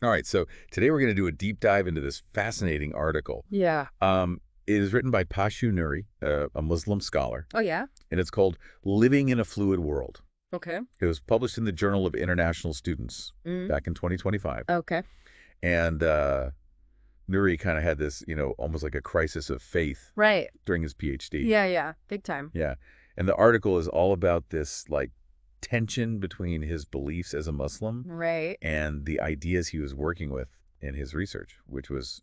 All right, so today we're going to do a deep dive into this fascinating article. Yeah. It is written by Pashew Nuri, a Muslim scholar, Oh, yeah? and it's called Living in a Fluid World. Okay. It was published in the Journal of International Students Mm. back in 2025. Okay. And Nuri kind of had this, almost like a crisis of faith Right. during his PhD. Yeah. Big time. Yeah. And the article is all about this, like, tension between his beliefs as a Muslim Right. and the ideas he was working with in his research, which was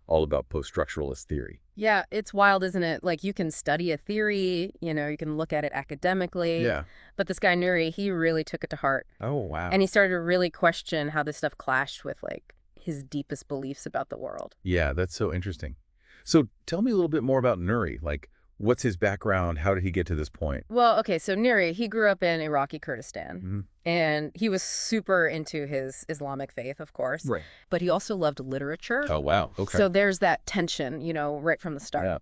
all about post-structuralist theory. Yeah, it's wild, isn't it? Like, you can study a theory, you can look at it academically. Yeah. But this guy, Nuri, he really took it to heart. Oh, wow. And he started to really question how this stuff clashed with, like, his deepest beliefs about the world. Yeah, that's so interesting. So tell me a little bit more about Nuri. Like, what's his background? How did he get to this point? Well, okay, so Nuri, he grew up in Iraqi Kurdistan. Mhm. And he was super into his Islamic faith, of course. Right. But he also loved literature. Oh, wow. Okay. So there's that tension, right from the start. Yeah.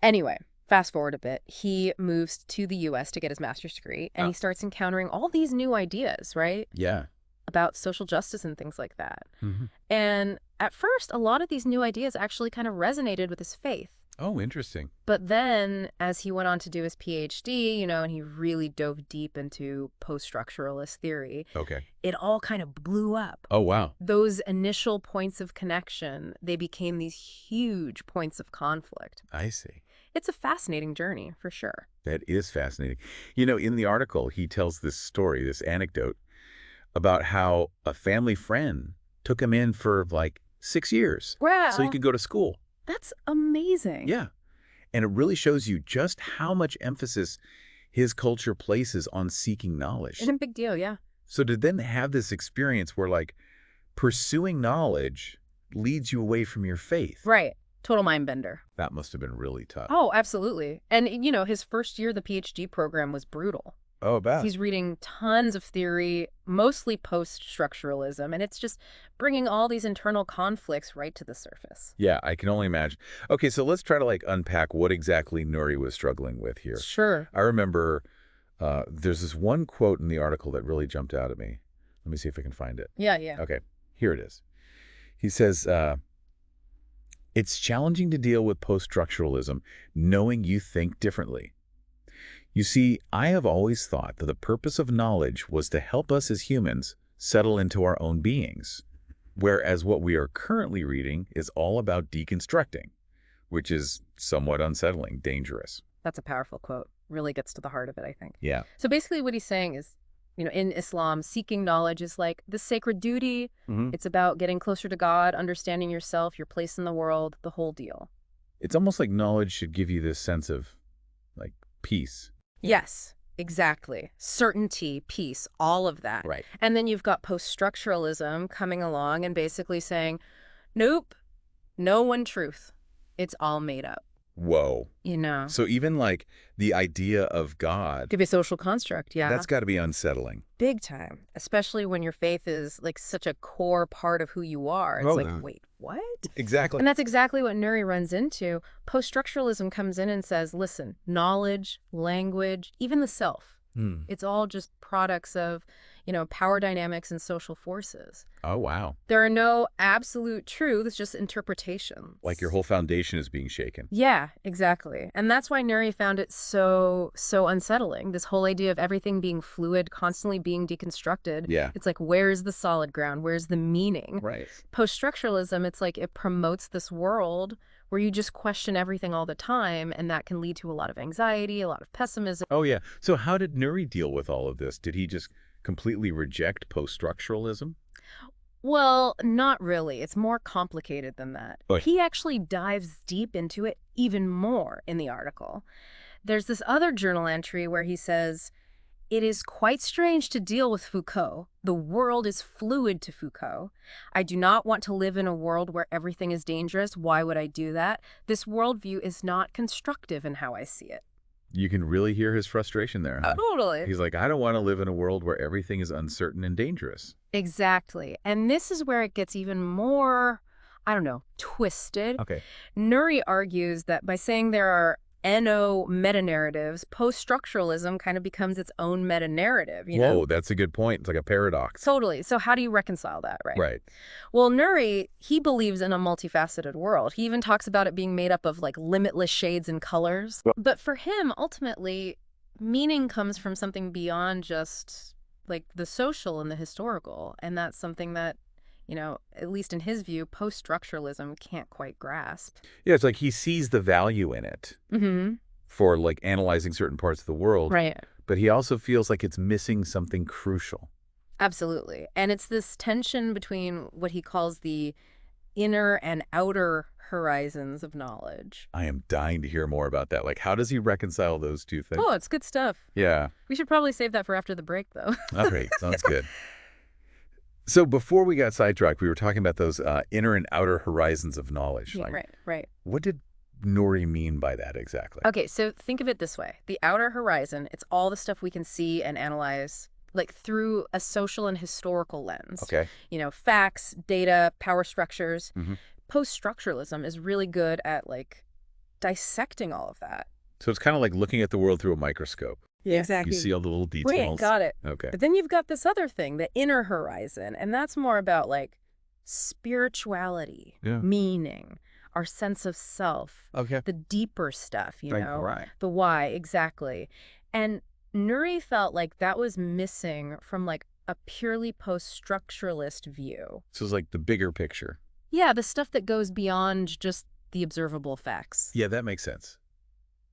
Anyway, fast forward a bit. He moves to the U.S. to get his master's degree, and he starts encountering all these new ideas, right? Yeah. About social justice and things like that. Mhm. And at first, a lot of these new ideas actually kind of resonated with his faith. Oh, interesting. But then, as he went on to do his PhD, and he really dove deep into post-structuralist theory, Okay. it all kind of blew up. Oh, wow. Those initial points of connection, they became these huge points of conflict. I see. It's a fascinating journey, for sure. That is fascinating. In the article, he tells this story, this anecdote, about how a family friend took him in for like 6 years Wow. so he could go to school. That's amazing. Yeah. And it really shows you just how much emphasis his culture places on seeking knowledge. It's a big deal, yeah. So to then have this experience where, like, pursuing knowledge leads you away from your faith. Right. Total mind bender. That must have been really tough. Oh, absolutely. And, his first year, the PhD program was brutal. Oh, bad. He's reading tons of theory, mostly post-structuralism, and it's just bringing all these internal conflicts right to the surface. Yeah, I can only imagine. Okay, so let's try to, unpack what exactly Nuri was struggling with here. Sure. I remember there's this one quote in the article that really jumped out at me. Let me see if I can find it. Yeah. Okay, here it is. He says, it's challenging to deal with post-structuralism knowing you think differently. You see, I have always thought that the purpose of knowledge was to help us as humans settle into our own beings, whereas what we are currently reading is all about deconstructing, which is somewhat unsettling, dangerous. That's a powerful quote. Really gets to the heart of it, I think. Yeah. So basically what he's saying is, in Islam, seeking knowledge is like the sacred duty. Mm-hmm. It's about getting closer to God, understanding yourself, your place in the world, the whole deal. It's almost like knowledge should give you this sense of, like, peace. Yes, exactly. Certainty, peace, all of that. Right. And then you've got post-structuralism coming along and basically saying, nope, no one truth. It's all made up. Whoa. So even, like, the idea of God, Could be a social construct, yeah. that's got to be unsettling. Big time. Especially when your faith is like such a core part of who you are. It's Oh, like, yeah. wait, what? Exactly. And that's exactly what Nuri runs into. Post-structuralism comes in and says, listen, knowledge, language, even the self, it's all just products of, power dynamics and social forces. Oh, wow. There are no absolute truths, just interpretations. Like your whole foundation is being shaken. Yeah, exactly. And that's why Nuri found it so unsettling. This whole idea of everything being fluid, constantly being deconstructed. Yeah. It's like, where's the solid ground? Where's the meaning? Right. Post-structuralism, it's like it promotes this world where you just question everything all the time, and that can lead to a lot of anxiety, a lot of pessimism. Oh, yeah. So how did Nuri deal with all of this? Did he just completely reject post-structuralism? Well, not really. It's more complicated than that. Oh. He actually dives deep into it even more in the article. There's this other journal entry where he says, it is quite strange to deal with Foucault. The world is fluid to Foucault. I do not want to live in a world where everything is dangerous. Why would I do that? This worldview is not constructive in how I see it. You can really hear his frustration there, huh? Totally. He's like, I don't want to live in a world where everything is uncertain and dangerous. Exactly. And this is where it gets even more, twisted. Okay. Nuri argues that by saying there are eno-meta-narratives, post-structuralism kind of becomes its own meta-narrative, you know? Whoa, that's a good point. It's like a paradox. Totally. So how do you reconcile that, right? Right. Well, Nuri, he believes in a multifaceted world. He even talks about it being made up of like limitless shades and colors. But for him, ultimately, meaning comes from something beyond just like the social and the historical. And that's something that, you know, at least in his view, post-structuralism can't quite grasp. Yeah, it's like he sees the value in it for like analyzing certain parts of the world. Right. But he also feels like it's missing something crucial. Absolutely. And it's this tension between what he calls the inner and outer horizons of knowledge. I am dying to hear more about that. Like, how does he reconcile those two things? Oh, it's good stuff. Yeah. We should probably save that for after the break, though. All right. Sounds good. So before we got sidetracked, we were talking about those inner and outer horizons of knowledge. Yeah, right. What did Nuri mean by that exactly? Okay, so think of it this way. The outer horizon, it's all the stuff we can see and analyze like through a social and historical lens. Okay. You know, facts, data, power structures. Post-structuralism is really good at like dissecting all of that. So it's kind of like looking at the world through a microscope. Yeah, exactly. You see all the little details. Right, got it. Okay. But then you've got this other thing, the inner horizon, and that's more about like spirituality, meaning, our sense of self, the deeper stuff, you know, right. the why, exactly. And Nuri felt like that was missing from like a purely post-structuralist view. So it's like the bigger picture. Yeah, the stuff that goes beyond just the observable facts. Yeah, that makes sense.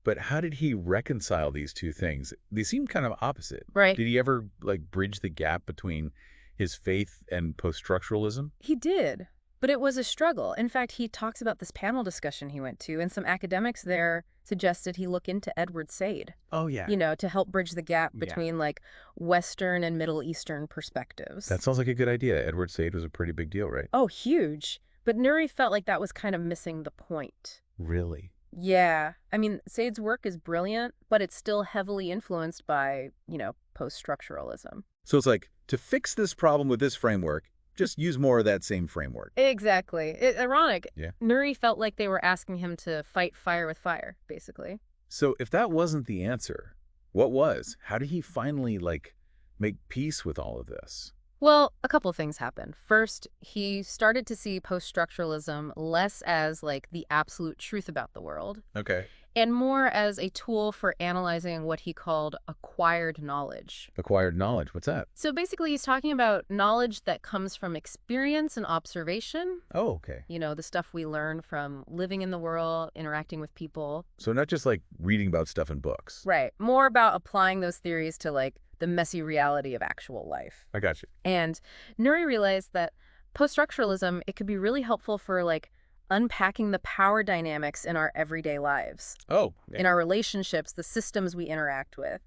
But how did he reconcile these two things? They seem kind of opposite. Right. Did he ever like bridge the gap between his faith and post-structuralism? He did, but it was a struggle. In fact, he talks about this panel discussion he went to, and some academics there suggested he look into Edward Said. Oh, yeah. You know, to help bridge the gap between like Western and Middle Eastern perspectives. That sounds like a good idea. Edward Said was a pretty big deal, right? Oh, huge. But Nuri felt like that was kind of missing the point. Really? Yeah. I mean, Said's work is brilliant, but it's still heavily influenced by, you know, post-structuralism. So it's like, to fix this problem with this framework, just use more of that same framework. Exactly. Ironic. Yeah. Nuri felt like they were asking him to fight fire with fire, basically. So if that wasn't the answer, what was? How did he finally, like, make peace with all of this? Well, a couple of things happened. First, he started to see post-structuralism less as like the absolute truth about the world, Okay. and more as a tool for analyzing what he called acquired knowledge. Acquired knowledge. What's that? So basically, he's talking about knowledge that comes from experience and observation. Oh, okay. You know, the stuff we learn from living in the world, interacting with people. So not just like reading about stuff in books. Right. More about applying those theories to like the messy reality of actual life. I got you. And Nuri realized that post-structuralism, it could be really helpful for like unpacking the power dynamics in our everyday lives. Oh. In our relationships, the systems we interact with.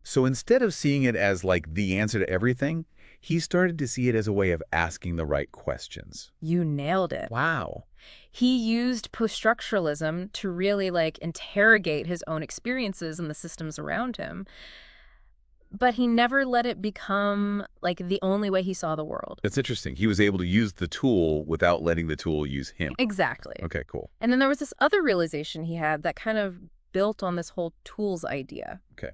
So instead of seeing it as like the answer to everything, he started to see it as a way of asking the right questions. You nailed it. Wow. He used post-structuralism to really like interrogate his own experiences and the systems around him. But he never let it become like the only way he saw the world. That's interesting. He was able to use the tool without letting the tool use him. Exactly. Okay, cool. And then there was this other realization he had that kind of built on this whole tools idea. Okay.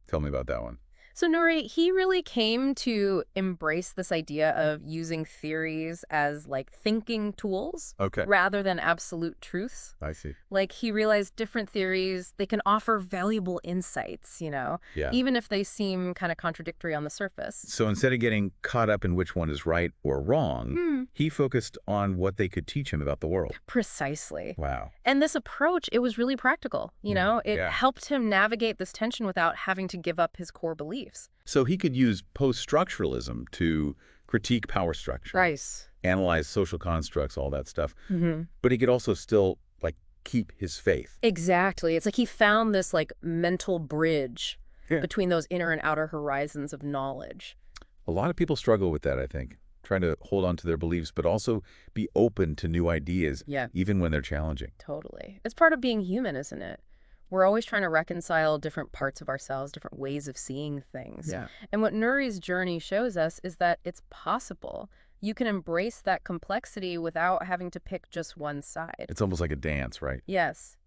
Tell me about that one. So Nuri, he really came to embrace this idea of using theories as like thinking tools rather than absolute truths. I see. Like he realized different theories, they can offer valuable insights, you know, even if they seem kind of contradictory on the surface. So instead of getting caught up in which one is right or wrong, he focused on what they could teach him about the world. Precisely. Wow. And this approach, it was really practical, you know, it helped him navigate this tension without having to give up his core beliefs. So he could use post-structuralism to critique power structure, right, analyze social constructs, all that stuff. But he could also still like keep his faith. Exactly. It's like he found this like mental bridge between those inner and outer horizons of knowledge. A lot of people struggle with that, I think, trying to hold on to their beliefs, but also be open to new ideas, even when they're challenging. Totally. It's part of being human, isn't it? We're always trying to reconcile different parts of ourselves, different ways of seeing things. And what Nuri's journey shows us is that it's possible. You can embrace that complexity without having to pick just one side. It's almost like a dance, right? Yes.